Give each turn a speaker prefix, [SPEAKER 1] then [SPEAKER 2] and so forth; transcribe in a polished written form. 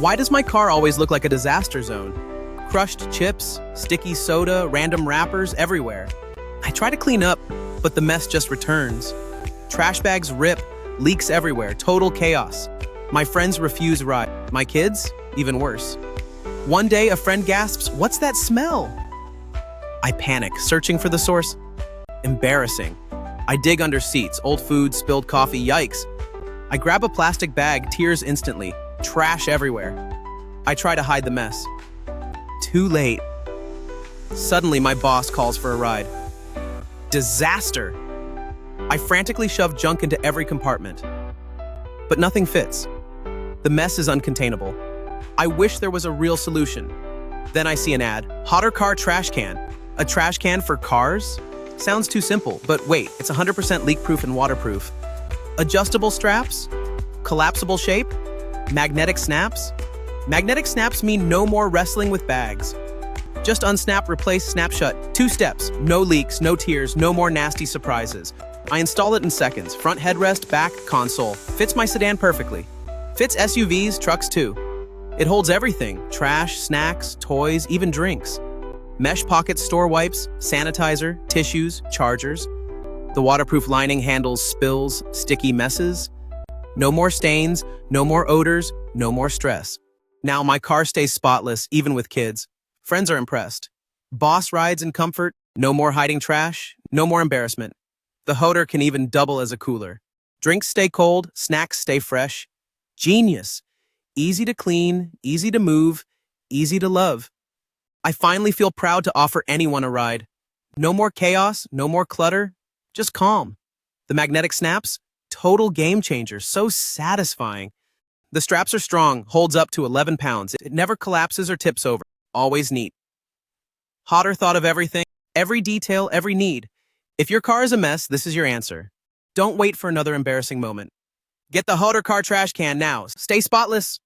[SPEAKER 1] Why does my car always look like a disaster zone? Crushed chips, sticky soda, random wrappers everywhere. I try to clean up, but the mess just returns. Trash bags rip, leaks everywhere, total chaos. My friends refuse ride. My kids? Even worse. One day, a friend gasps, "What's that smell?" I panic, searching for the source. Embarrassing. I dig under seats, old food, spilled coffee, yikes. I grab a plastic bag, tears instantly, trash everywhere. I try to hide the mess. Too late. Suddenly, my boss calls for a ride. Disaster! I frantically shove junk into every compartment. But nothing fits. The mess is uncontainable. I wish there was a real solution. Then I see an ad, HOTOR Car Trash Can. A trash can for cars? Sounds too simple, but wait, it's 100% leak-proof and waterproof. Adjustable straps? Collapsible shape? Magnetic snaps? Magnetic snaps mean no more wrestling with bags. Just unsnap, replace, snap shut. 2 steps, no leaks, no tears, no more nasty surprises. I install it in seconds. Front headrest, back console. Fits my sedan perfectly. Fits SUVs, trucks too. It holds everything, trash, snacks, toys, even drinks. Mesh pockets store wipes, sanitizer, tissues, chargers. The waterproof lining handles spills, sticky messes. No more stains, no more odors, no more stress. Now my car stays spotless, even with kids. Friends are impressed. Boss rides in comfort, no more hiding trash, no more embarrassment. The HOTOR can even double as a cooler. Drinks stay cold, snacks stay fresh. Genius. Easy to clean, easy to move, easy to love. I finally feel proud to offer anyone a ride. No more chaos, no more clutter, just calm. The magnetic snaps? Total game changer, so satisfying. The straps are strong, holds up to 11 pounds. It never collapses or tips over, always neat. HOTOR thought of everything, every detail, every need. If your car is a mess, this is your answer. Don't wait for another embarrassing moment. Get the HOTOR Car Trash Can now. Stay spotless.